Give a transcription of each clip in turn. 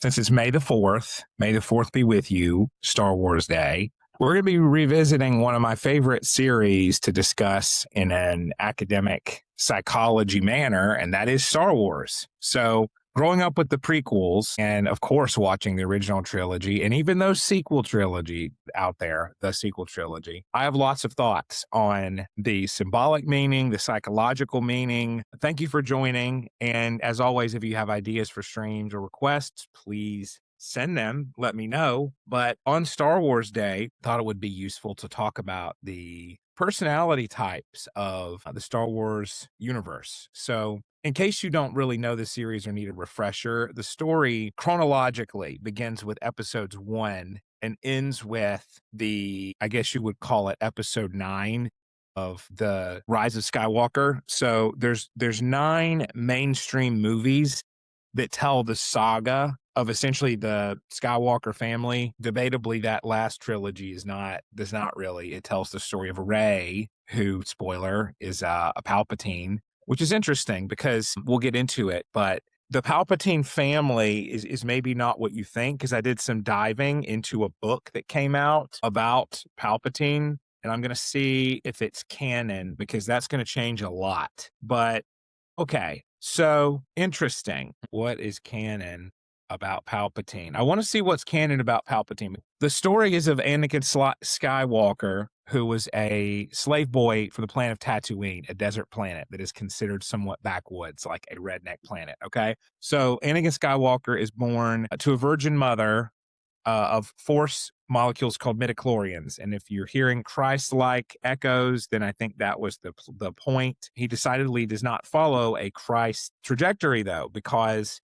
Since it's May the 4th be with you, Star Wars Day, we're going to be revisiting one of my favorite series to discuss in an academic psychology manner, and that is Star Wars. So, growing up with the prequels and, of course, watching the original trilogy and even those sequel trilogy out there, the sequel trilogy, I have lots of thoughts on the symbolic meaning, the psychological meaning. Thank you for joining. And as always, if you have ideas for streams or requests, please send them, let me know. But on Star Wars Day, thought it would be useful to talk about the personality types of the Star Wars universe. So, in case you don't really know the series or need a refresher, the story chronologically begins with episodes 1 and ends with I guess you would call it episode 9 of the Rise of Skywalker. So there's 9 mainstream movies that tell the saga of essentially the Skywalker family. Debatably, that last trilogy does not really. It tells the story of Rey, who, spoiler, is a Palpatine, which is interesting because we'll get into it. But the Palpatine family is maybe not what you think, because I did some diving into a book that came out about Palpatine, and I'm going to see if it's canon, because that's going to change a lot. But okay, so interesting. What is canon about Palpatine? I want to see what's canon about Palpatine. The story is of Anakin Skywalker, who was a slave boy for the planet of Tatooine, a desert planet that is considered somewhat backwoods, like a redneck planet, okay? So Anakin Skywalker is born to a virgin mother of force molecules called midichlorians. And if you're hearing Christ-like echoes, then I think that was the point. He decidedly does not follow a Christ trajectory, though, because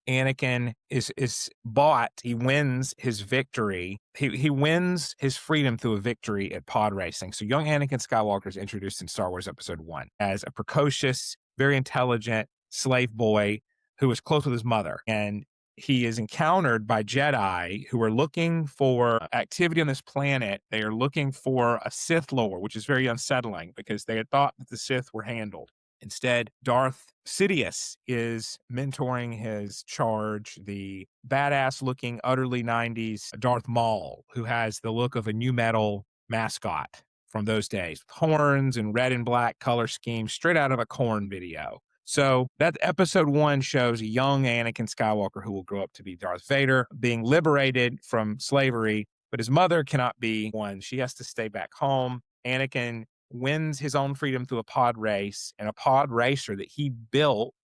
Anakin is bought. He wins his victory. He wins his freedom through a victory at pod racing. So young Anakin Skywalker is introduced in Star Wars Episode 1 as a precocious, very intelligent slave boy who is close with his mother. And he is encountered by Jedi who are looking for activity on this planet. They are looking for a Sith Lord, which is very unsettling because they had thought that the Sith were handled. Instead, Darth Sidious is mentoring his charge, the badass-looking, utterly 90s Darth Maul, who has the look of a new metal mascot from those days, with horns and red and black color scheme, straight out of a Korn video. So that episode 1 shows a young Anakin Skywalker who will grow up to be Darth Vader, being liberated from slavery, but his mother cannot be one. She has to stay back home. Anakin wins his own freedom through a pod race, and a pod racer that he built.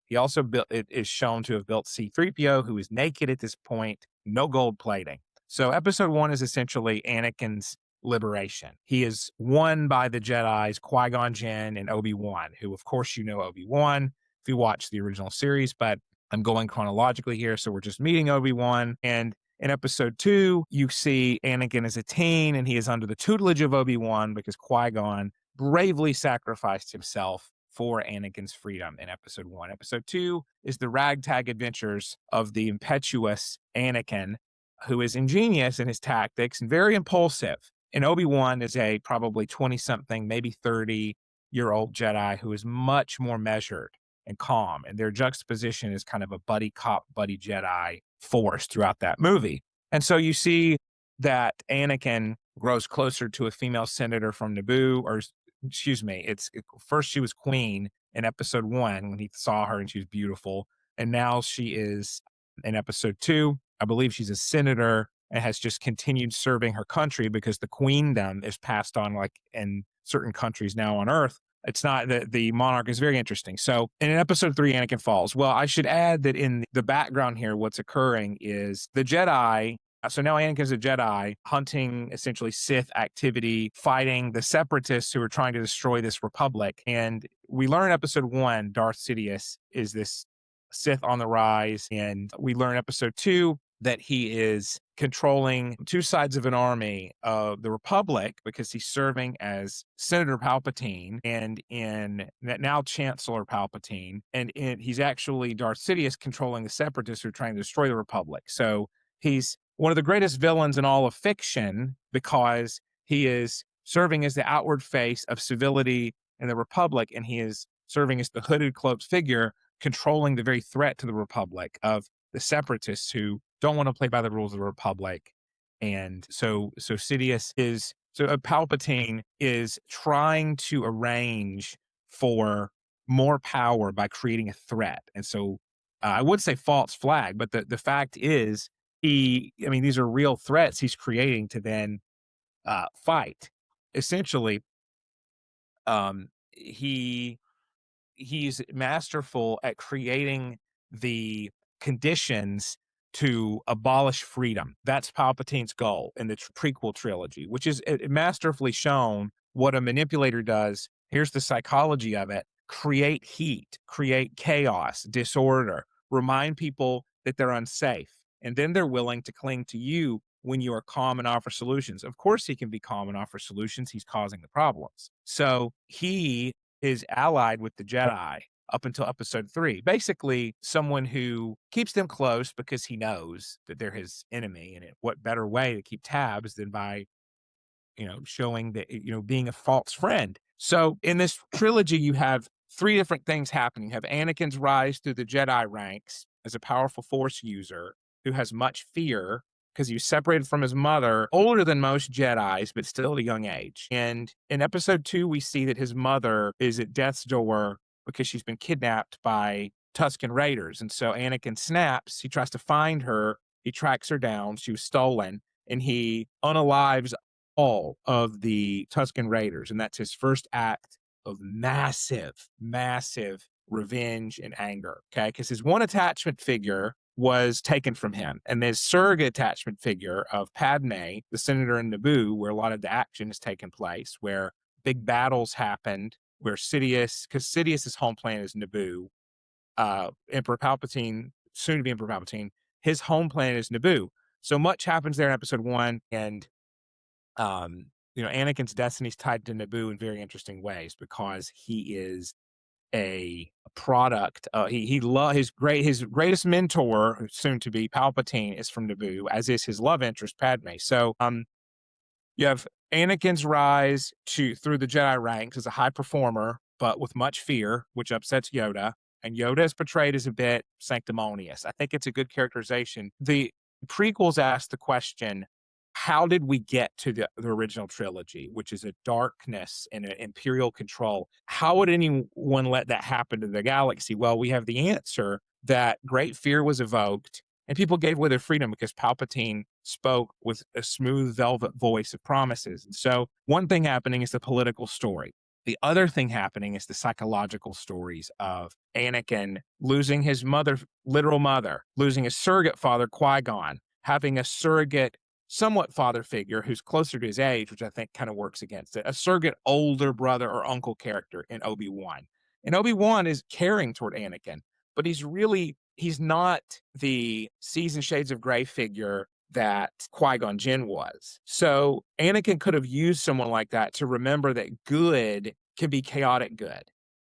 He also is shown to have built C-3PO, who is naked at this point, no gold plating. So episode 1 is essentially Anakin's liberation. He is won by the Jedis, Qui-Gon Jinn and Obi-Wan, who, of course, you know Obi-Wan if you watch the original series, but I'm going chronologically here, so we're just meeting Obi-Wan. And in episode 2, you see Anakin as a teen, and he is under the tutelage of Obi-Wan because Qui-Gon bravely sacrificed himself for Anakin's freedom in episode 1. Episode 2 is the ragtag adventures of the impetuous Anakin, who is ingenious in his tactics and very impulsive. And Obi-Wan is a probably 20-something, maybe 30-year-old Jedi who is much more measured and calm. And their juxtaposition is kind of a buddy cop, buddy Jedi force throughout that movie. And so you see that Anakin grows closer to a female senator from Naboo, or excuse me, first she was queen in episode 1 when he saw her and she was beautiful. And now she is in episode 2. I believe she's a senator and has just continued serving her country because the queendom is passed on, like in certain countries now on Earth. It's not that the monarch is very interesting. So in episode 3, Anakin falls. Well, I should add that in the background here, what's occurring is the Jedi. So now Anakin's a Jedi hunting essentially Sith activity, fighting the separatists who are trying to destroy this republic. And we learn in episode 1, Darth Sidious is this Sith on the rise. And we learn episode 2 that he is controlling 2 sides of an army of the Republic because he's serving as Senator Palpatine and now Chancellor Palpatine. And he's actually Darth Sidious controlling the separatists who are trying to destroy the Republic. So he's one of the greatest villains in all of fiction because he is serving as the outward face of civility in the Republic, and he is serving as the hooded cloaked figure controlling the very threat to the Republic of the separatists who don't want to play by the rules of the Republic. And so Palpatine is trying to arrange for more power by creating a threat. And so I would say false flag, but the fact is these are real threats he's creating to then fight. Essentially, he he's masterful at creating the conditions to abolish freedom. That's Palpatine's goal in the prequel trilogy, which is masterfully shown what a manipulator does. Here's the psychology of it: create heat, create chaos, disorder, remind people that they're unsafe. And then they're willing to cling to you when you are calm and offer solutions. Of course, he can be calm and offer solutions. He's causing the problems. So he is allied with the Jedi up until episode 3. Basically, someone who keeps them close because he knows that they're his enemy. And what better way to keep tabs than by, showing that, being a false friend. So in this trilogy, you have 3 different things happening. You have Anakin's rise through the Jedi ranks as a powerful Force user who has much fear because he was separated from his mother, older than most Jedis, but still at a young age. And in episode 2, we see that his mother is at death's door because she's been kidnapped by Tusken Raiders. And so Anakin snaps. He tries to find her. He tracks her down. She was stolen. And he unalives all of the Tusken Raiders. And that's his first act of massive, massive revenge and anger. Okay. Because his one attachment figure was taken from him. And this surrogate attachment figure of Padme, the senator in Naboo, where a lot of the action has taken place, where big battles happened, where because Sidious's home planet is Naboo, Emperor Palpatine, soon to be Emperor Palpatine, his home planet is Naboo. So much happens there in episode 1. And, Anakin's destiny is tied to Naboo in very interesting ways because he is a product. His greatest mentor, soon to be Palpatine, is from Naboo, as is his love interest Padme. So you have Anakin's rise through the Jedi ranks as a high performer, but with much fear, which upsets Yoda. And Yoda is portrayed as a bit sanctimonious. I think it's a good characterization. The prequels ask the question, how did we get to the original trilogy, which is a darkness and an imperial control? How would anyone let that happen to the galaxy? Well, we have the answer that great fear was evoked and people gave away their freedom because Palpatine spoke with a smooth velvet voice of promises. And so one thing happening is the political story. The other thing happening is the psychological stories of Anakin losing his literal mother, losing his surrogate father, Qui-Gon, having a surrogate somewhat father figure who's closer to his age, which I think kind of works against it, a surrogate older brother or uncle character in Obi-Wan. And Obi-Wan is caring toward Anakin, but he's not the seasoned shades of gray figure that Qui-Gon Jinn was. So Anakin could have used someone like that to remember that good can be chaotic good.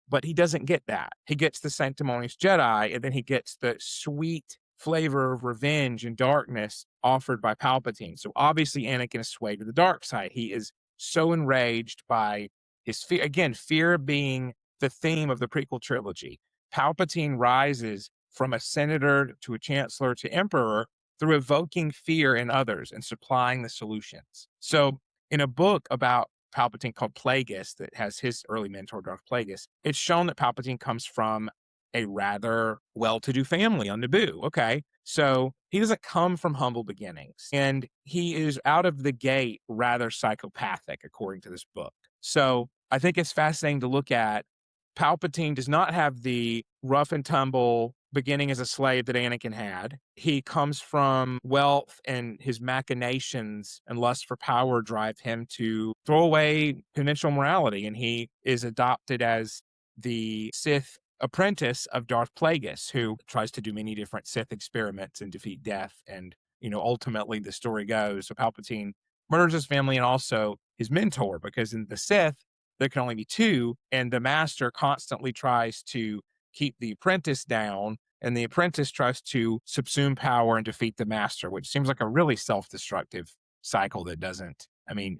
But he doesn't get that. He gets the sanctimonious Jedi, and then he gets the sweet flavor of revenge and darkness offered by Palpatine. So obviously Anakin is swayed to the dark side. He is so enraged by his fear. Again, fear being the theme of the prequel trilogy. Palpatine rises from a senator to a chancellor to emperor through evoking fear in others and supplying the solutions. So in a book about Palpatine called Plagueis that has his early mentor, Darth Plagueis, it's shown that Palpatine comes from a rather well-to-do family on Naboo. Okay, so he doesn't come from humble beginnings, and he is out of the gate rather psychopathic, according to this book. So I think it's fascinating to look at. Palpatine does not have the rough and tumble beginning as a slave that Anakin had. He comes from wealth, and his machinations and lust for power drive him to throw away conventional morality, and he is adopted as the Sith apprentice of Darth Plagueis, who tries to do many different Sith experiments and defeat death. And, ultimately the story goes, so Palpatine murders his family and also his mentor, because in the Sith, there can only be 2, and the master constantly tries to keep the apprentice down, and the apprentice tries to subsume power and defeat the master, which seems like a really self-destructive cycle that doesn't.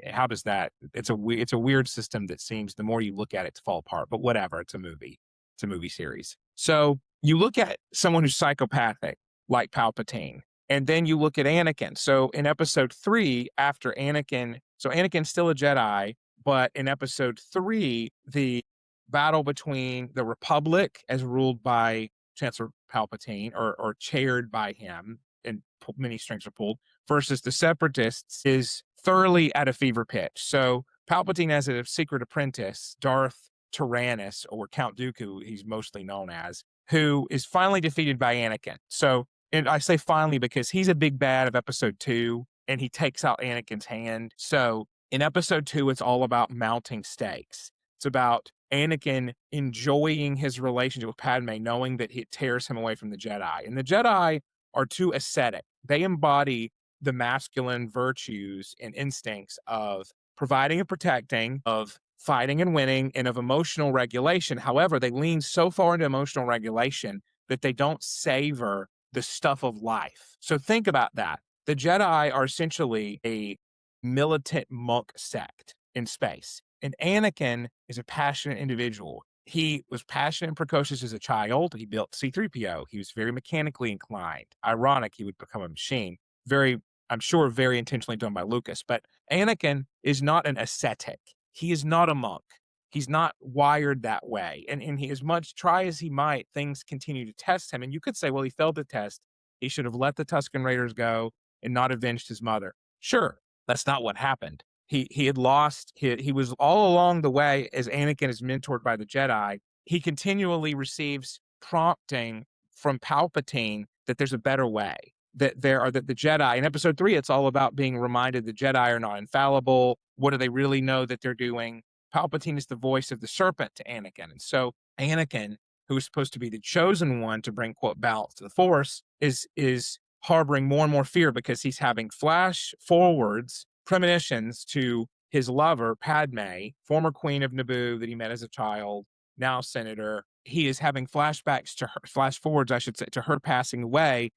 How does that? It's a weird system that seems, the more you look at it, to fall apart. But whatever, it's a movie. It's a movie series. So you look at someone who's psychopathic, like Palpatine, and then you look at Anakin. So in episode 3, after Anakin, so Anakin's still a Jedi, but in episode 3, the battle between the Republic, as ruled by Chancellor Palpatine, or chaired by him, and many strings are pulled, versus the Separatists, is thoroughly at a fever pitch. So Palpatine has a secret apprentice, Darth Tyrannus, or Count Dooku, he's mostly known as, who is finally defeated by Anakin. So, and I say finally because he's a big bad of episode 2, and he takes out Anakin's hand. So in episode 2, it's all about mounting stakes. It's about Anakin enjoying his relationship with Padme, knowing that it tears him away from the Jedi. And the Jedi are too ascetic. They embody the masculine virtues and instincts of providing and protecting, of fighting and winning, and of emotional regulation. However, they lean so far into emotional regulation that they don't savor the stuff of life. So think about that. The Jedi are essentially a militant monk sect in space. And Anakin is a passionate individual. He was passionate and precocious as a child. He built C-3PO. He was very mechanically inclined. Ironic, he would become a machine. Very, I'm sure, very intentionally done by Lucas. But Anakin is not an ascetic. He is not a monk. He's not wired that way. And he, as much try as he might, things continue to test him. And you could say, well, he failed the test. He should have let the Tusken Raiders go and not avenged his mother. Sure, that's not what happened. He had lost, he was all along the way, as Anakin is mentored by the Jedi, he continually receives prompting from Palpatine that there's a better way, that the Jedi, in episode 3, it's all about being reminded the Jedi are not infallible. What do they really know that they're doing? Palpatine is the voice of the serpent to Anakin. And so Anakin, who is supposed to be the chosen one to bring, quote, balance to the Force, is harboring more and more fear because he's having flash forwards, premonitions to his lover, Padme, former queen of Naboo that he met as a child, now senator. He is having flashbacks to her, flash forwards, I should say, to her passing away,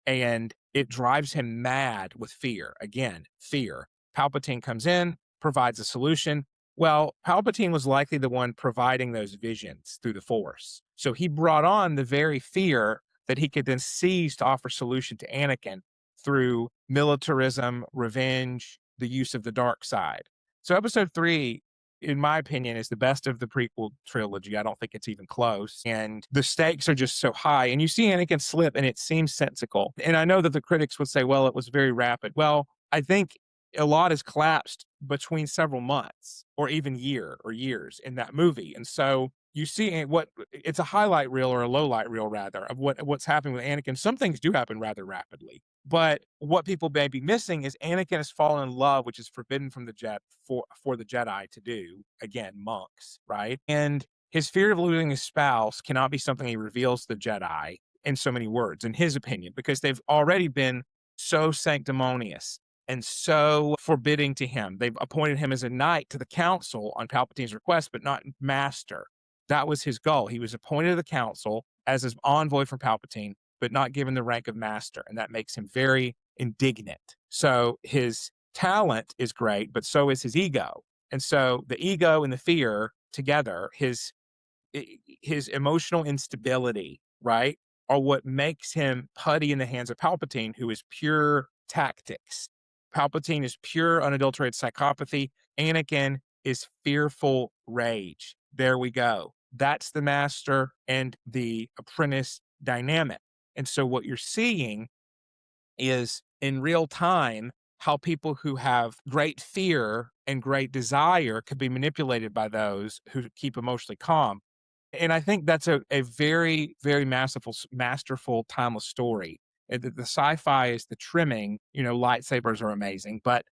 and it drives him mad with fear. Again, fear. Palpatine comes in, provides a solution. Well, Palpatine was likely the one providing those visions through the Force. So he brought on the very fear that he could then seize to offer solution to Anakin through militarism, revenge, the use of the dark side. So episode 3, in my opinion, is the best of the prequel trilogy. I don't think it's even close. And the stakes are just so high. And you see Anakin slip, and it seems sensical. And I know that the critics would say, well, it was very rapid. Well, I think a lot is collapsed between several months or even years in that movie. And so you see what it's a highlight reel, or a low light reel rather, of what's happening with Anakin. Some things do happen rather rapidly, but what people may be missing is Anakin has fallen in love, which is forbidden from the for the Jedi to do. Again, monks, right? And his fear of losing his spouse cannot be something he reveals to the Jedi in so many words, in his opinion, because they've already been so sanctimonious and so forbidding to him. They've appointed him as a knight to the council on Palpatine's request, but not master. That was his goal. He was appointed to the council as his envoy from Palpatine, but not given the rank of master. And that makes him very indignant. So his talent is great, but so is his ego. And so the ego and the fear together, his emotional instability, right, are what makes him putty in the hands of Palpatine, who is pure tactics. Palpatine is pure unadulterated psychopathy. Anakin is fearful rage. There we go. That's the master and the apprentice dynamic. And so what you're seeing is in real time how people who have great fear and great desire could be manipulated by those who keep emotionally calm. And I think that's a very, very masterful, timeless story. And the sci-fi is the trimming, lightsabers are amazing, but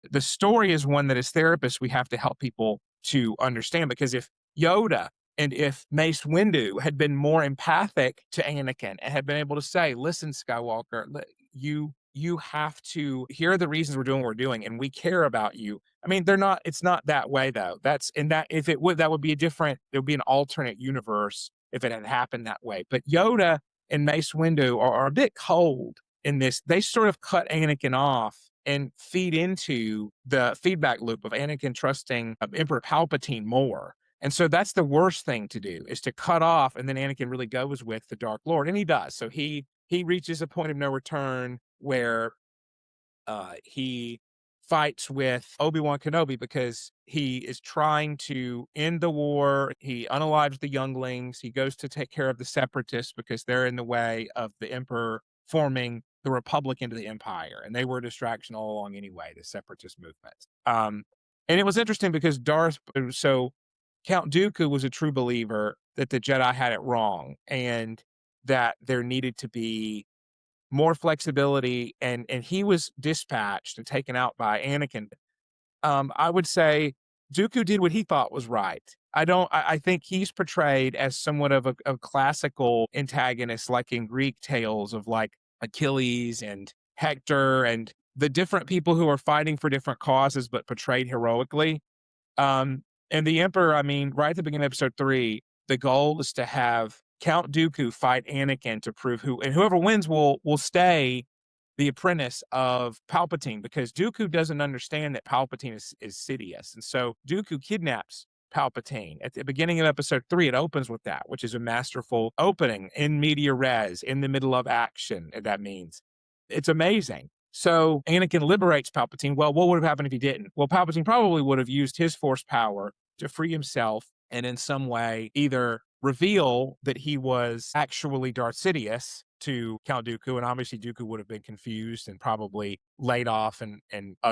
the story is one that as therapists, we have to help people to understand, because if Yoda and if Mace Windu had been more empathic to Anakin and had been able to say, listen, Skywalker, you have to, here are the reasons we're doing what we're doing, and we care about you. I mean, it's not that way though. That would be there would be an alternate universe if it had happened that way. But Yoda and Mace Windu are a bit cold in this. They sort of cut Anakin off and feed into the feedback loop of Anakin trusting Emperor Palpatine more. And so that's the worst thing to do, is to cut off, and then Anakin really goes with the Dark Lord, and he does. So he reaches a point of no return where he fights with Obi-Wan Kenobi because he is trying to end the war. He unalives the younglings. He goes to take care of the separatists because they're in the way of the Emperor forming the Republic into the Empire. And they were a distraction all along anyway, the separatist movement. And it was interesting because Count Dooku was a true believer that the Jedi had it wrong and that there needed to be more flexibility, and he was dispatched and taken out by Anakin. I would say Dooku did what he thought was right. I think he's portrayed as somewhat of a classical antagonist, like in Greek tales of like Achilles and Hector and the different people who are fighting for different causes but portrayed heroically. And the Emperor, I mean, right at the beginning of episode 3, the goal is to have Count Dooku fight Anakin to prove and whoever wins will stay the apprentice of Palpatine, because Dooku doesn't understand that Palpatine is Sidious. And so Dooku kidnaps Palpatine. At the beginning of episode 3, it opens with that, which is a masterful opening in media res, in the middle of action, that means. It's amazing. So Anakin liberates Palpatine. Well, what would have happened if he didn't? Well, Palpatine probably would have used his force power to free himself and in some way either reveal that he was actually Darth Sidious to Count Dooku, and obviously Dooku would have been confused and probably laid off and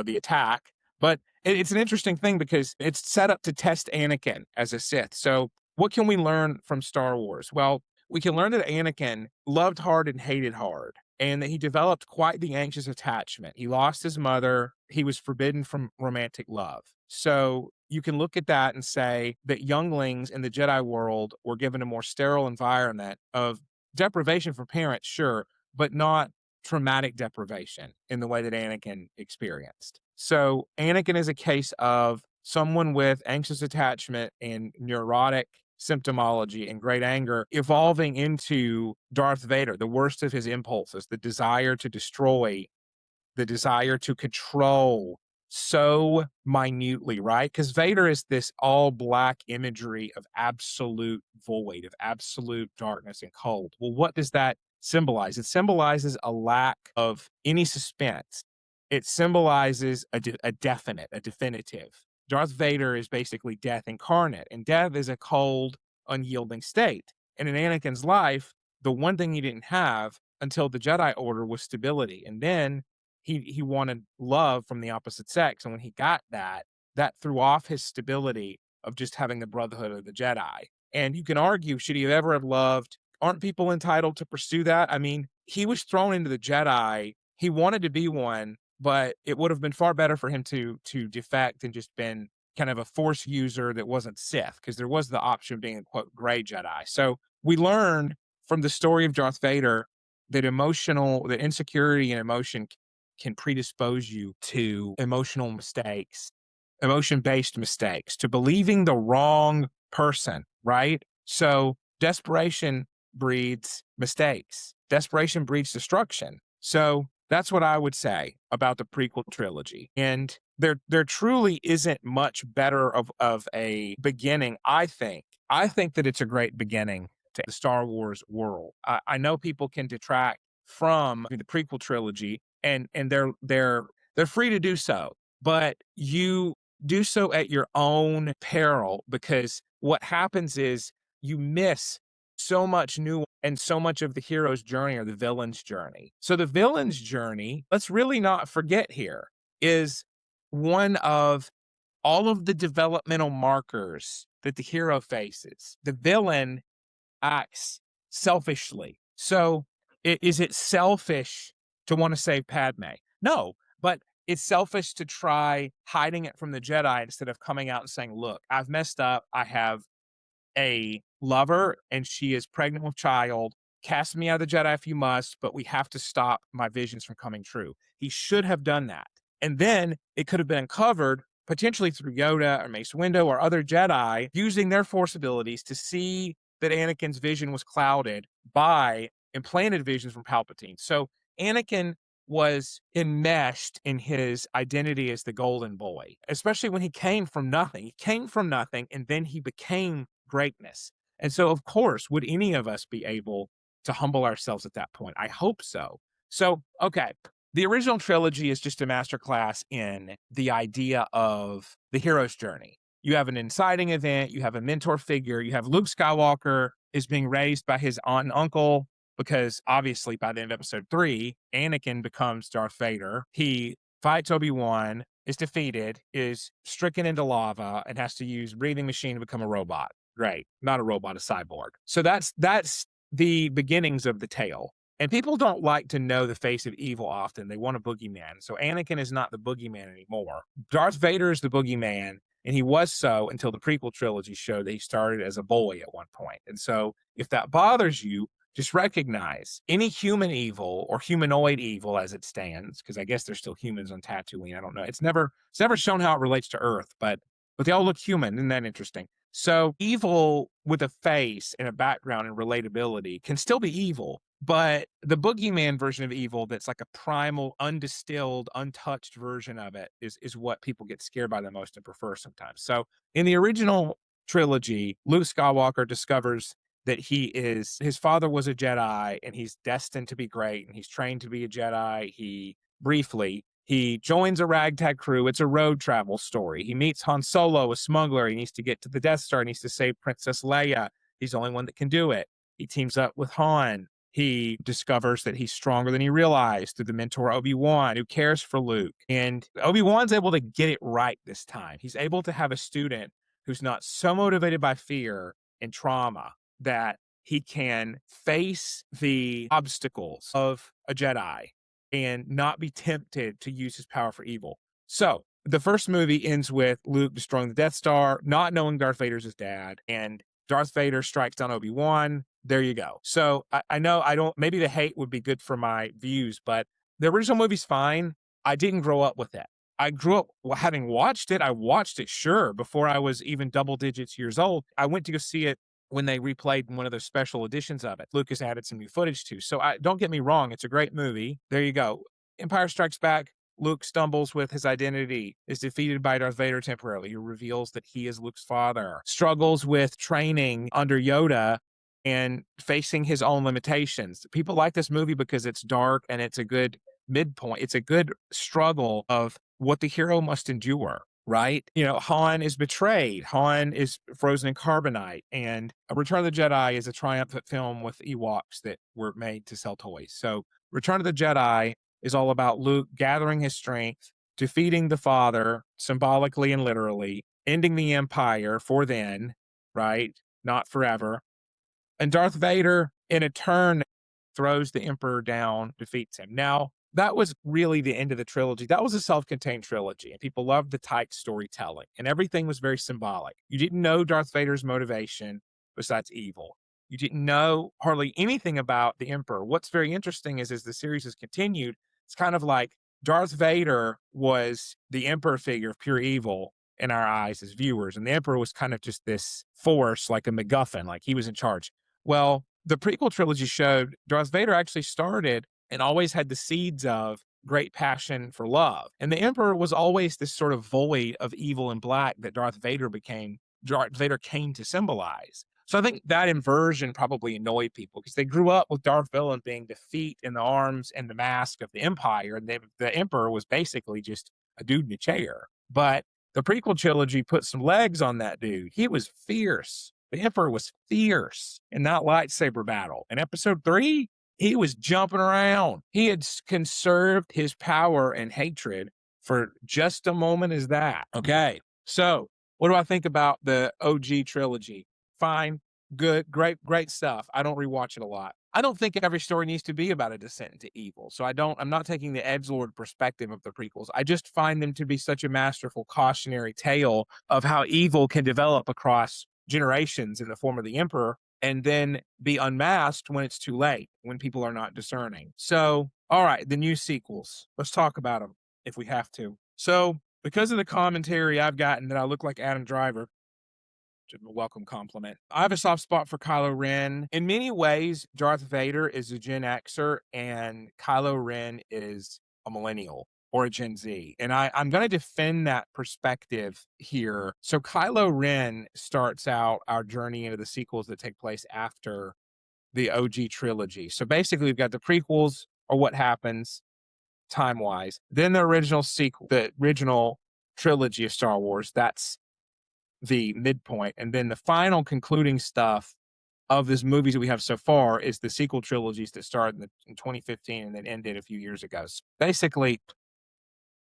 the attack. But it's an interesting thing because it's set up to test Anakin as a Sith. So what can we learn from Star Wars? Well, we can learn that Anakin loved hard and hated hard, and that he developed quite the anxious attachment. He lost his mother. He was forbidden from romantic love. So you can look at that and say that younglings in the Jedi world were given a more sterile environment of deprivation from parents, sure, but not traumatic deprivation in the way that Anakin experienced. So Anakin is a case of someone with anxious attachment and neurotic symptomology and great anger evolving into Darth Vader, the worst of his impulses, the desire to destroy, the desire to control so minutely, right? Because Vader is this all black imagery of absolute void, of absolute darkness and cold. Well, what does that symbolize? It symbolizes a lack of any suspense. It symbolizes a definite, a definitive. Darth Vader is basically death incarnate, and death is a cold, unyielding state. And in Anakin's life, the one thing he didn't have until the Jedi Order was stability. And then he wanted love from the opposite sex. And when he got that threw off his stability of just having the brotherhood of the Jedi. And you can argue, should he have ever have loved? Aren't people entitled to pursue that? I mean, he was thrown into the Jedi. He wanted to be one, but it would have been far better for him to defect and just been kind of a force user that wasn't Sith, because there was the option of being a quote gray Jedi. So we learned from the story of Darth Vader that insecurity and emotion can predispose you to emotional mistakes, emotion-based mistakes, to believing the wrong person, right? So desperation breeds mistakes. Desperation breeds destruction. So that's what I would say about the prequel trilogy. And there truly isn't much better of a beginning, I think. I think that it's a great beginning to the Star Wars world. I know people can detract from the prequel trilogy, and they're free to do so, but you do so at your own peril, because what happens is you miss so much new and so much of the hero's journey or the villain's journey. So the villain's journey, let's really not forget here, is one of all of the developmental markers that the hero faces. The villain acts selfishly. So is it selfish to want to save Padme? No, but it's selfish to try hiding it from the Jedi instead of coming out and saying, look, I've messed up. I have a lover and she is pregnant with child. Cast me out of the Jedi if you must, but we have to stop my visions from coming true. He should have done that. And then it could have been uncovered potentially through Yoda or Mace Windu or other Jedi using their force abilities to see that Anakin's vision was clouded by implanted visions from Palpatine. So Anakin was enmeshed in his identity as the golden boy, especially when he came from nothing. He came from nothing and then he became greatness. And so, of course, would any of us be able to humble ourselves at that point? I hope so. So, okay, the original trilogy is just a masterclass in the idea of the hero's journey. You have an inciting event, you have a mentor figure, you have Luke Skywalker is being raised by his aunt and uncle because obviously by the end of episode 3, Anakin becomes Darth Vader. He fights Obi-Wan, is defeated, is stricken into lava, and has to use breathing machine to become a robot. Great. Not a robot, a cyborg. So that's the beginnings of the tale. And people don't like to know the face of evil often. They want a boogeyman. So Anakin is not the boogeyman anymore. Darth Vader is the boogeyman, and he was so until the prequel trilogy showed that he started as a boy at one point. And so if that bothers you, just recognize any human evil or humanoid evil as it stands, because I guess there's still humans on Tatooine. I don't know. It's never shown how it relates to Earth, but they all look human. Isn't that interesting? So evil with a face and a background and relatability can still be evil, but the boogeyman version of evil that's like a primal, undistilled, untouched version of it is what people get scared by the most and prefer sometimes. So in the original trilogy, Luke Skywalker discovers that his father was a Jedi and he's destined to be great and he's trained to be a Jedi. He joins a ragtag crew. It's a road travel story. He meets Han Solo, a smuggler. He needs to get to the Death Star. He needs to save Princess Leia. He's the only one that can do it. He teams up with Han. He discovers that he's stronger than he realized through the mentor Obi-Wan, who cares for Luke. And Obi-Wan's able to get it right this time. He's able to have a student who's not so motivated by fear and trauma that he can face the obstacles of a Jedi and not be tempted to use his power for evil. So the first movie ends with Luke destroying the Death Star, not knowing Darth Vader's his dad, and Darth Vader strikes down Obi-Wan. There you go. So I know maybe the hate would be good for my views, but the original movie's fine. I didn't grow up with it. I grew up having watched it. I watched it, sure, before I was even double digits years old. I went to go see it when they replayed one of their special editions of it. Lucas added some new footage too. So don't get me wrong, it's a great movie. There you go. Empire Strikes Back, Luke stumbles with his identity, is defeated by Darth Vader temporarily, who reveals that he is Luke's father, struggles with training under Yoda and facing his own limitations. People like this movie because it's dark and it's a good midpoint. It's a good struggle of what the hero must endure, right? You know, Han is betrayed. Han is frozen in carbonite. And Return of the Jedi is a triumphant film with Ewoks that were made to sell toys. So Return of the Jedi is all about Luke gathering his strength, defeating the father symbolically and literally, ending the Empire for then, right? Not forever. And Darth Vader, in a turn, throws the Emperor down, defeats him. Now, that was really the end of the trilogy. That was a self-contained trilogy, and people loved the tight storytelling, and everything was very symbolic. You didn't know Darth Vader's motivation besides evil. You didn't know hardly anything about the Emperor. What's very interesting is as the series has continued, it's kind of like Darth Vader was the Emperor figure of pure evil in our eyes as viewers, and the Emperor was kind of just this force, like a MacGuffin, like he was in charge. Well, the prequel trilogy showed Darth Vader actually started and always had the seeds of great passion for love. And the Emperor was always this sort of void of evil and black that Darth Vader came to symbolize. So I think that inversion probably annoyed people because they grew up with Darth Vader being the feet and the arms and the mask of the Empire. And the Emperor was basically just a dude in a chair. But the prequel trilogy put some legs on that dude. He was fierce. The Emperor was fierce in that lightsaber battle. In episode 3, he was jumping around. He had conserved his power and hatred for just a moment as that. Okay, so what do I think about the OG trilogy? Fine, good, great stuff. I don't rewatch it a lot. I don't think every story needs to be about a descent into evil. So I'm not taking the edgelord perspective of the prequels. I just find them to be such a masterful cautionary tale of how evil can develop across generations in the form of the Emperor and then be unmasked when it's too late, when people are not discerning. So, all right, the new sequels. Let's talk about them if we have to. So, because of the commentary I've gotten that I look like Adam Driver, A welcome compliment. I have a soft spot for Kylo Ren. In many ways, Darth Vader is a Gen Xer and Kylo Ren is a millennial or a Gen Z. And I'm going to defend that perspective here. So Kylo Ren starts out our journey into the sequels that take place after the OG trilogy. So basically, we've got the prequels or what happens time-wise, then the original trilogy of Star Wars. That's the midpoint. And then the final concluding stuff of this movies that we have so far is the sequel trilogies that started in 2015 and then ended a few years ago. So basically,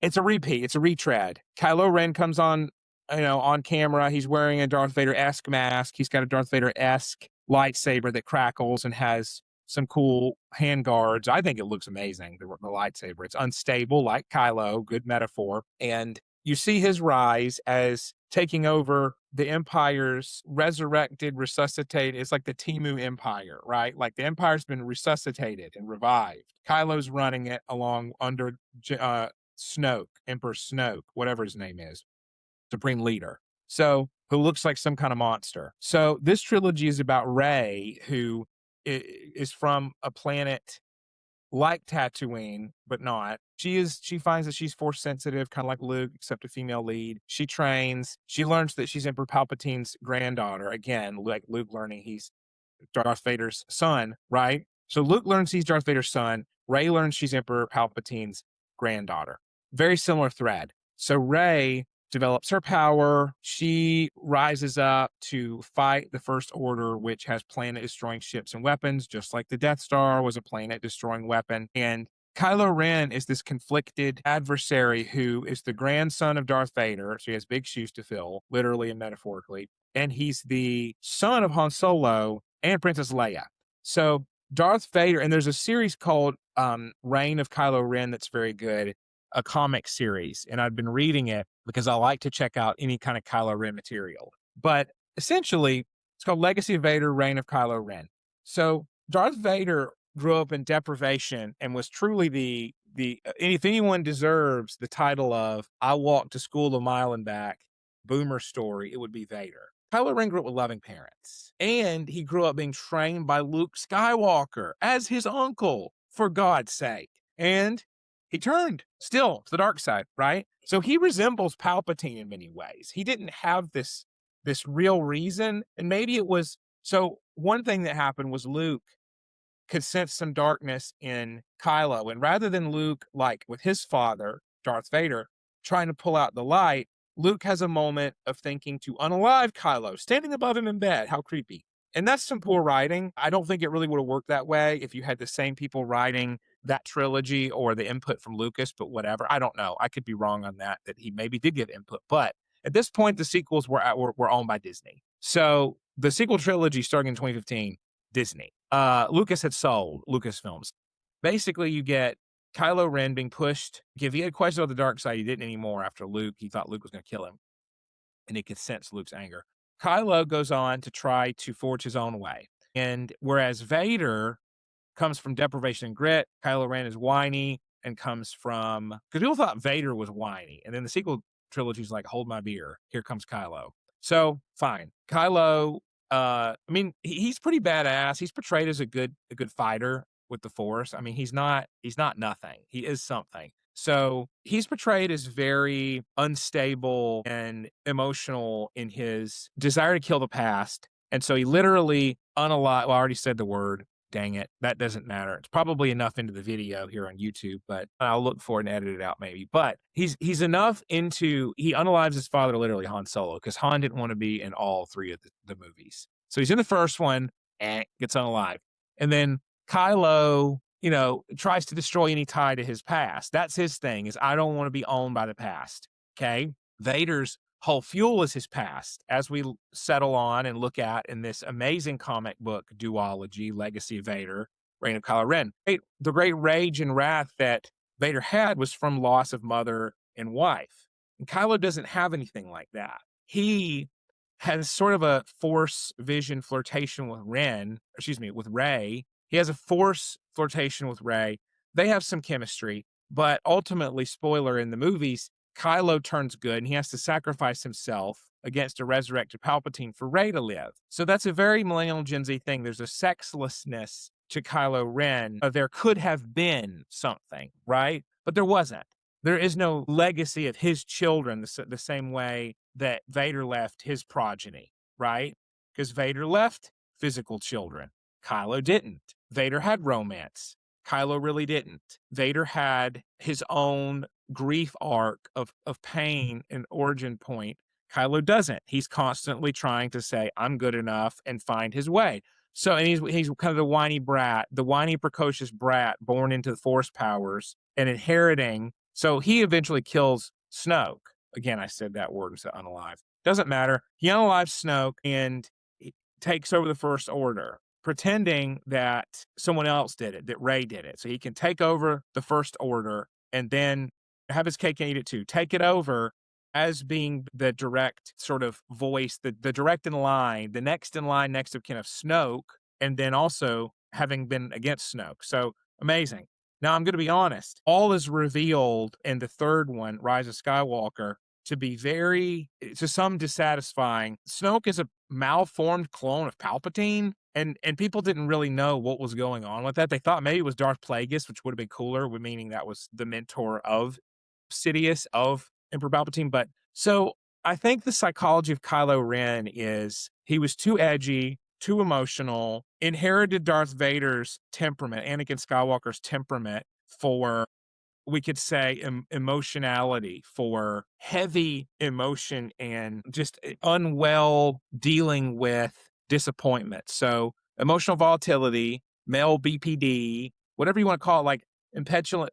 it's a repeat. It's a retread. Kylo Ren comes on, on camera. He's wearing a Darth Vader-esque mask. He's got a Darth Vader-esque lightsaber that crackles and has some cool hand guards. I think it looks amazing, the lightsaber. It's unstable like Kylo, good metaphor. And you see his rise as taking over the Empire's resurrected, resuscitated. It's like the Timu Empire, right? Like the Empire's been resuscitated and revived. Kylo's running it along under Snoke, Emperor Snoke, whatever his name is, Supreme Leader. So, who looks like some kind of monster. So, this trilogy is about Rey, who is from a planet like Tatooine, but not. She finds that she's force sensitive, kind of like Luke, except a female lead. She trains. She learns that she's Emperor Palpatine's granddaughter. Again, like Luke learning he's Darth Vader's son, right? So Luke learns he's Darth Vader's son. Rey learns she's Emperor Palpatine's granddaughter. Very similar thread. So Rey develops her power. She rises up to fight the First Order, which has planet-destroying ships and weapons, just like the Death Star was a planet-destroying weapon. And Kylo Ren is this conflicted adversary who is the grandson of Darth Vader, so he has big shoes to fill, literally and metaphorically. And he's the son of Han Solo and Princess Leia. So Darth Vader, and there's a series called Reign of Kylo Ren that's very good, a comic series, and I've been reading it because I like to check out any kind of Kylo Ren material. But essentially, it's called Legacy of Vader, Reign of Kylo Ren. So Darth Vader grew up in deprivation and was truly the if anyone deserves the title of I walked to school a mile and back boomer story, it would be Vader. Kylo Ren grew up with loving parents, and he grew up being trained by Luke Skywalker as his uncle, for God's sake. And he turned still to the dark side, right? So he resembles Palpatine in many ways. He didn't have this real reason, and maybe it was. So one thing that happened was Luke could sense some darkness in Kylo, and rather than Luke, like with his father, Darth Vader, trying to pull out the light, Luke has a moment of thinking to unalive Kylo, standing above him in bed. How creepy. And that's some poor writing. I don't think it really would have worked that way if you had the same people writing that trilogy or the input from Lucas, but whatever. I don't know. I could be wrong on that he maybe did give input. But at this point, the sequels were owned by Disney. So the sequel trilogy starting in 2015, Disney. Lucas had sold Lucasfilms. Basically, you get Kylo Ren being pushed. If he had questions about the dark side, he didn't anymore after Luke. He thought Luke was going to kill him. And he could sense Luke's anger. Kylo goes on to try to forge his own way. And whereas Vader comes from deprivation and grit, Kylo Ren is whiny and comes from... Because people thought Vader was whiny. And then the sequel trilogy is like, hold my beer. Here comes Kylo. So, fine. Kylo... he's pretty badass. He's portrayed as a good fighter with the Force. I mean, he's not nothing. He is something. So he's portrayed as very unstable and emotional in his desire to kill the past. And so he literally unalive. Well, I already said the word. Dang it. That doesn't matter. It's probably enough into the video here on YouTube, but I'll look for it and edit it out maybe. But he's enough into, he unalives his father, literally Han Solo, because Han didn't want to be in all three of the movies. So he's in the first one and gets unalived. And then Kylo, tries to destroy any tie to his past. That's his thing, is I don't want to be owned by the past. Okay. Vader's whole fuel is his past, as we settle on and look at in this amazing comic book duology, Legacy of Vader, Reign of Kylo Ren. The great rage and wrath that Vader had was from loss of mother and wife. And Kylo doesn't have anything like that. He has sort of a Force vision flirtation with Rey. He has a Force flirtation with Rey. They have some chemistry, but ultimately, spoiler in the movies, Kylo turns good and he has to sacrifice himself against a resurrected Palpatine for Rey to live. So that's a very millennial Gen Z thing. There's a sexlessness to Kylo Ren. There could have been something, right? But there wasn't. There is no legacy of his children the same way that Vader left his progeny, right? Because Vader left physical children. Kylo didn't. Vader had romance. Kylo really didn't. Vader had his own grief arc of pain and origin point. Kylo doesn't. He's constantly trying to say, I'm good enough and find his way. So, and he's kind of the whiny brat, the whiny, precocious brat born into the Force powers and inheriting. So he eventually kills Snoke. Again, I said that word instead of unalive. Doesn't matter. He unalives Snoke and he takes over the First Order, pretending that someone else did it, that Rey did it. So he can take over the First Order and then have his cake and eat it too. Take it over as being the direct sort of voice, the direct in line, the next in line next of kin of Snoke, and then also having been against Snoke. So amazing. Now, I'm going to be honest. All is revealed in the third one, Rise of Skywalker, to be to some dissatisfying. Snoke is a malformed clone of Palpatine, and people didn't really know what was going on with that. They thought maybe it was Darth Plagueis, which would have been cooler, meaning that was the mentor of Sidious, of Emperor Palpatine. But so I think the psychology of Kylo Ren is he was too edgy, too emotional, inherited Darth Vader's temperament, Anakin Skywalker's temperament for, we could say, emotionality, for heavy emotion and just unwell dealing with disappointment. So emotional volatility, male BPD, whatever you want to call it, like impetuous,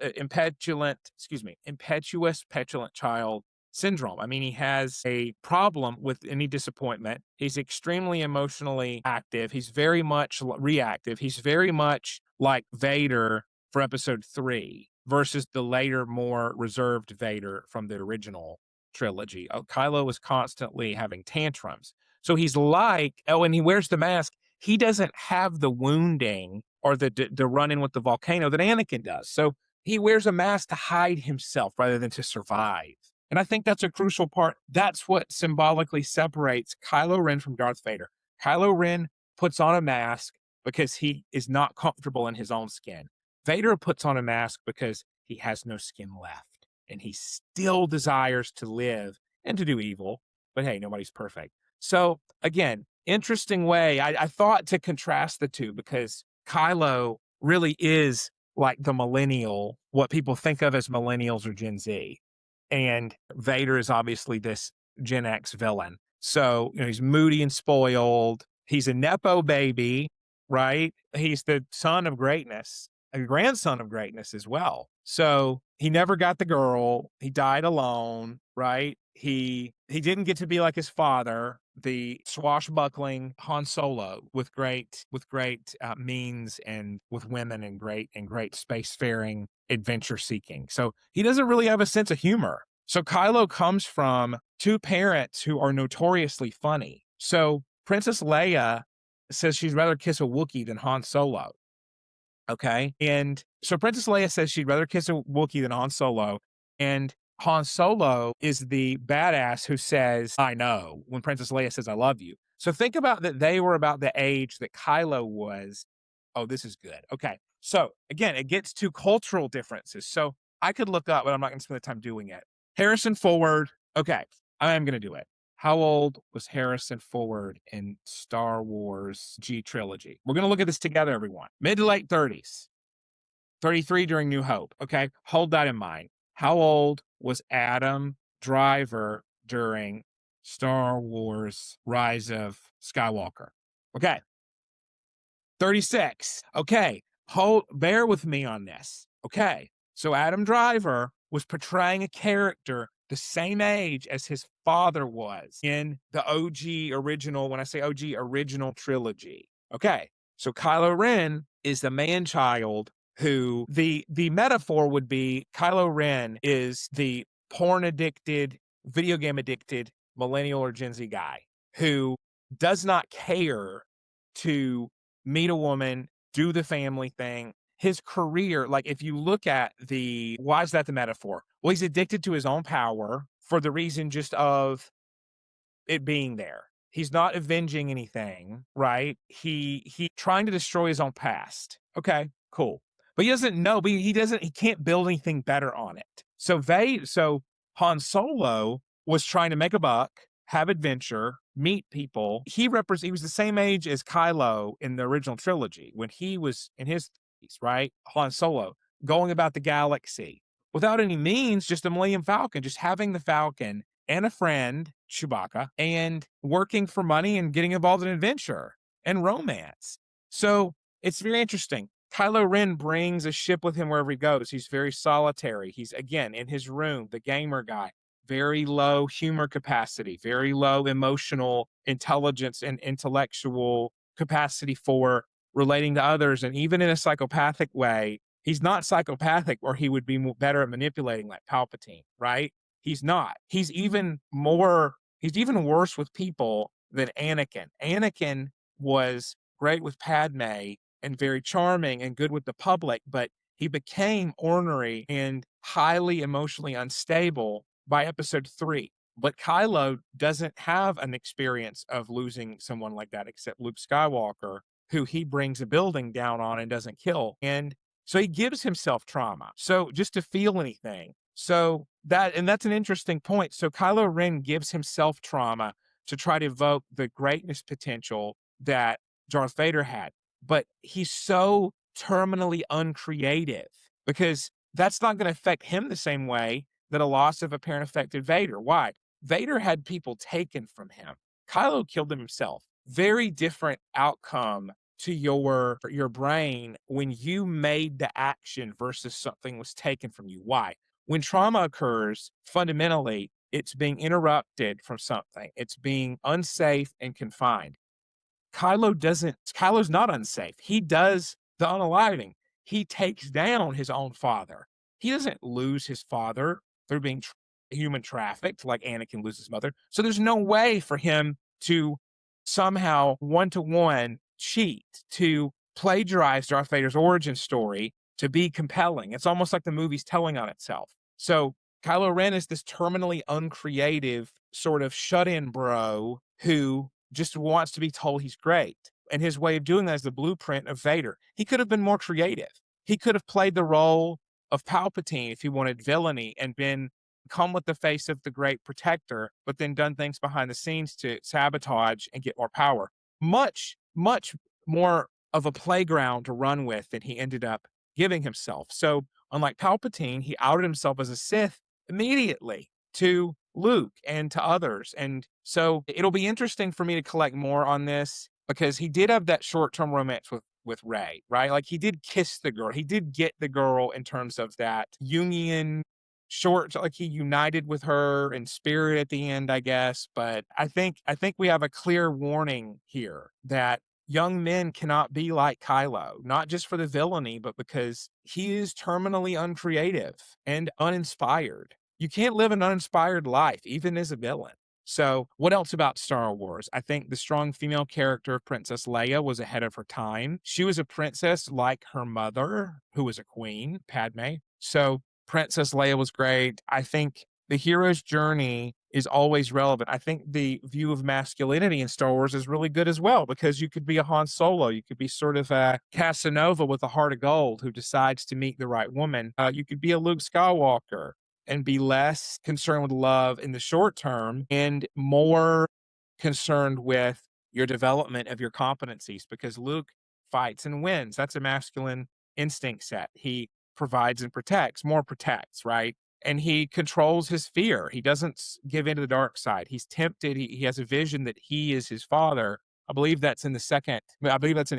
petulant child syndrome. I mean, he has a problem with any disappointment. He's extremely emotionally active. He's very much reactive. He's very much like Vader for episode 3 versus the later, more reserved Vader from the original trilogy. Kylo was constantly having tantrums. So he's like, and he wears the mask. He doesn't have the wounding or the run-in with the volcano that Anakin does. So he wears a mask to hide himself rather than to survive. And I think that's a crucial part. That's what symbolically separates Kylo Ren from Darth Vader. Kylo Ren puts on a mask because he is not comfortable in his own skin. Vader puts on a mask because he has no skin left. And he still desires to live and to do evil. But hey, nobody's perfect. So again, interesting way. I thought to contrast the two because Kylo really is like the millennial, what people think of as millennials or Gen Z. And Vader is obviously this Gen X villain. So, he's moody and spoiled. He's a Nepo baby, right? He's the son of greatness, a grandson of greatness as well. So he never got the girl. He died alone, right? He didn't get to be like his father, the swashbuckling Han Solo with great means and with women and great spacefaring adventure seeking. So he doesn't really have a sense of humor. So Kylo comes from two parents who are notoriously funny. So Princess Leia says she'd rather kiss a Wookiee than Han Solo. Okay. And so Princess Leia says she'd rather kiss a Wookiee than Han Solo. And Han Solo is the badass who says, I know, when Princess Leia says, I love you. So think about that. They were about the age that Kylo was. Oh, this is good. Okay. So again, it gets to cultural differences. So I could look up, but I'm not going to spend the time doing it. Harrison Ford. Okay. I am going to do it. How old was Harrison Ford in Star Wars G trilogy? We're going to look at this together, everyone. Mid to late 30s. 33 during New Hope. Okay. Hold that in mind. How old was Adam Driver during Star Wars Rise of Skywalker? Okay. 36. Okay. Bear with me on this. Okay. So Adam Driver was portraying a character the same age as his father was in the OG original, when I say OG original trilogy. Okay. So Kylo Ren is the man-child who the metaphor would be Kylo Ren is the porn-addicted, video game-addicted millennial or Gen Z guy who does not care to meet a woman, do the family thing. His career, like if you look at why is that the metaphor? Well, he's addicted to his own power for the reason just of it being there. He's not avenging anything, right? He trying to destroy his own past. Okay, cool. But he doesn't know, but he can't build anything better on it. So Han Solo was trying to make a buck, have adventure, meet people. He was the same age as Kylo in the original trilogy when he was in his 30s, right? Han Solo going about the galaxy without any means, just a Millennium Falcon, just having the Falcon and a friend, Chewbacca, and working for money and getting involved in adventure and romance. So it's very interesting. Kylo Ren brings a ship with him wherever he goes. He's very solitary. He's, again, in his room, the gamer guy, very low humor capacity, very low emotional intelligence and intellectual capacity for relating to others. And even in a psychopathic way, he's not psychopathic or he would be better at manipulating like Palpatine, right? He's not. He's even worse with people than Anakin. Anakin was great with Padme and very charming and good with the public, but he became ornery and highly emotionally unstable by episode 3. But Kylo doesn't have an experience of losing someone like that except Luke Skywalker, who he brings a building down on and doesn't kill. And so he gives himself trauma. So just to feel anything. That's an interesting point. So Kylo Ren gives himself trauma to try to evoke the greatness potential that Darth Vader had. But he's so terminally uncreative because that's not going to affect him the same way that a loss of a parent affected Vader. Why? Vader had people taken from him. Kylo killed him himself. Very different outcome to your brain when you made the action versus something was taken from you. Why? When trauma occurs, fundamentally, it's being interrupted from something. It's being unsafe and confined. Kylo's not unsafe. He does the unaliving. He takes down his own father. He doesn't lose his father through being human trafficked like Anakin loses his mother. So there's no way for him to somehow one-to-one cheat, to plagiarize Darth Vader's origin story to be compelling. It's almost like the movie's telling on itself. So Kylo Ren is this terminally uncreative sort of shut-in bro who just wants to be told he's great. And his way of doing that is the blueprint of Vader. He could have been more creative. He could have played the role of Palpatine if he wanted villainy and come with the face of the great protector, but then done things behind the scenes to sabotage and get more power. Much, much more of a playground to run with than he ended up giving himself. So unlike Palpatine, he outed himself as a Sith immediately to Luke and to others. And so it'll be interesting for me to collect more on this because he did have that short-term romance with Rey, right? Like he did kiss the girl. He did get the girl in terms of that Jungian like he united with her in spirit at the end, I guess. But I think we have a clear warning here that young men cannot be like Kylo, not just for the villainy, but because he is terminally uncreative and uninspired. You can't live an uninspired life, even as a villain. So what else about Star Wars? I think the strong female character of Princess Leia was ahead of her time. She was a princess like her mother, who was a queen, Padme. So Princess Leia was great. I think the hero's journey is always relevant. I think the view of masculinity in Star Wars is really good as well, because you could be a Han Solo. You could be sort of a Casanova with a heart of gold who decides to meet the right woman. You could be a Luke Skywalker and be less concerned with love in the short term and more concerned with your development of your competencies, because Luke fights and wins. That's a masculine instinct set. He provides and protects, more protects, right? And he controls his fear. He doesn't give in to the dark side. He's tempted. He has a vision that he is his father. I believe that's in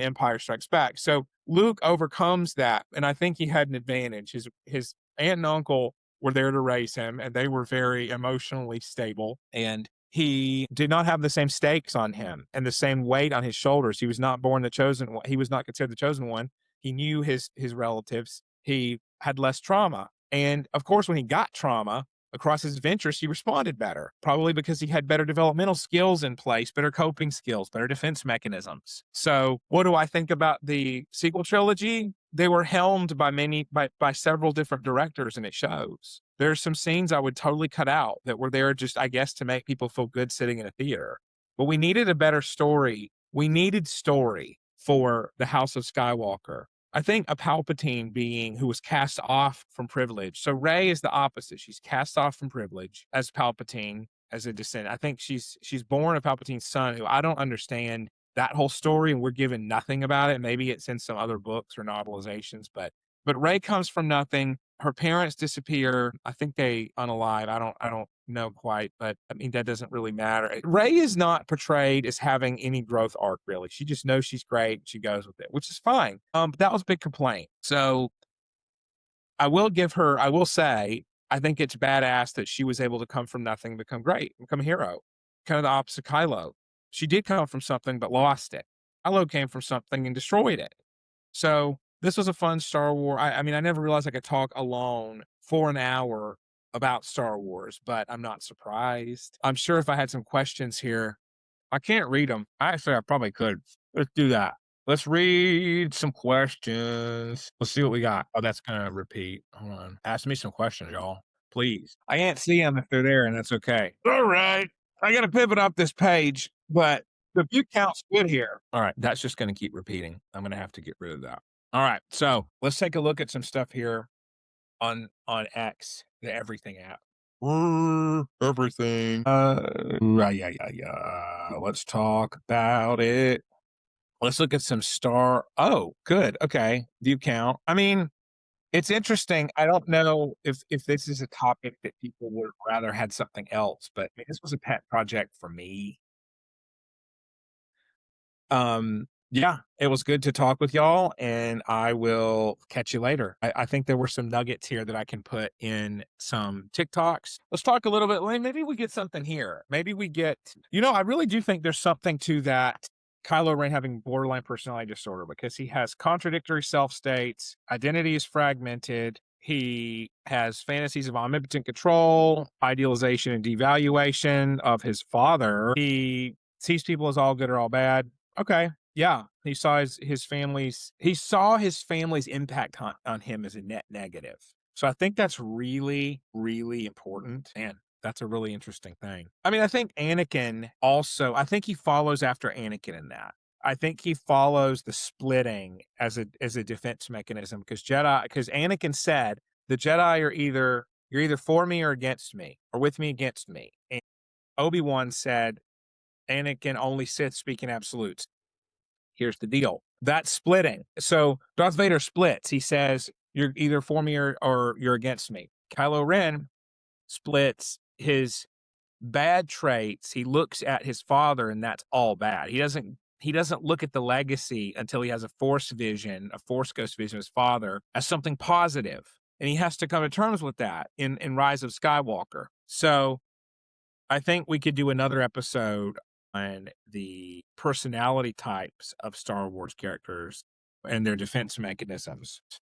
Empire Strikes Back. So Luke overcomes that. And I think he had an advantage. His aunt and uncle were there to raise him, and they were very emotionally stable. And he did not have the same stakes on him and the same weight on his shoulders. He was not born the chosen one. He was not considered the chosen one. He knew his relatives. He had less trauma. And of course, when he got trauma across his adventures, he responded better, probably because he had better developmental skills in place, better coping skills, better defense mechanisms. So what do I think about the sequel trilogy? They were helmed by several different directors, and it shows. There's some scenes I would totally cut out that were there just, I guess, to make people feel good sitting in a theater. But we needed a better story. We needed story for the House of Skywalker. I think a Palpatine being who was cast off from privilege. So Rey is the opposite. She's cast off from privilege as Palpatine, as a descendant. I think she's born a Palpatine's son, who I don't understand that whole story, and we're given nothing about it. Maybe it's in some other books or novelizations, but Rey comes from nothing. Her parents disappear. I think they unalive. I don't know quite, but I mean that doesn't really matter. Rey is not portrayed as having any growth arc really. She just knows she's great. She goes with it, which is fine. But that was a big complaint. So I will say, I think it's badass that she was able to come from nothing, become great, become a hero. Kind of the opposite of Kylo. She did come from something, but lost it. Kylo came from something and destroyed it. So this was a fun Star Wars. I mean, I never realized I could talk alone for an hour about Star Wars, but I'm not surprised. I'm sure if I had some questions here, I can't read them. Actually, I probably could. Let's do that. Let's read some questions. Let's see what we got. Oh, that's gonna repeat. Hold on. Ask me some questions, y'all. Please. I can't see them if they're there, and that's okay. All right. I gotta pivot up this page, but the view count's good here. All right. That's just gonna keep repeating. I'm gonna have to get rid of that. All right. So let's take a look at some stuff here on X, the everything app. Everything. Yeah. Let's talk about it. Let's look at some star. Oh, good. Okay. View count. I mean, it's interesting. I don't know if this is a topic that people would rather had something else, but I mean, this was a pet project for me. Yeah, it was good to talk with y'all, and I will catch you later. I think there were some nuggets here that I can put in some TikToks. Let's talk a little bit. Maybe we get something here. Maybe we get, I really do think there's something to that Kylo Ren having borderline personality disorder, because he has contradictory self states, identity is fragmented. He has fantasies of omnipotent control, idealization and devaluation of his father. He sees people as all good or all bad. Okay. Yeah. He saw his family's impact on him as a net negative. So I think that's really, really important. And that's a really interesting thing. I mean, I think I think he follows after Anakin in that. I think he follows the splitting as a defense mechanism, because Anakin said the Jedi you're either for me or against me, or with me against me. And Obi-Wan said Anakin only Sith speak in absolutes. Here's the deal. That's splitting. So Darth Vader splits. He says, you're either for me or you're against me. Kylo Ren splits his bad traits. He looks at his father, and that's all bad. He doesn't look at the legacy until he has a force ghost vision of his father as something positive. And he has to come to terms with that in Rise of Skywalker. So I think we could do another episode on the personality types of Star Wars characters and their defense mechanisms.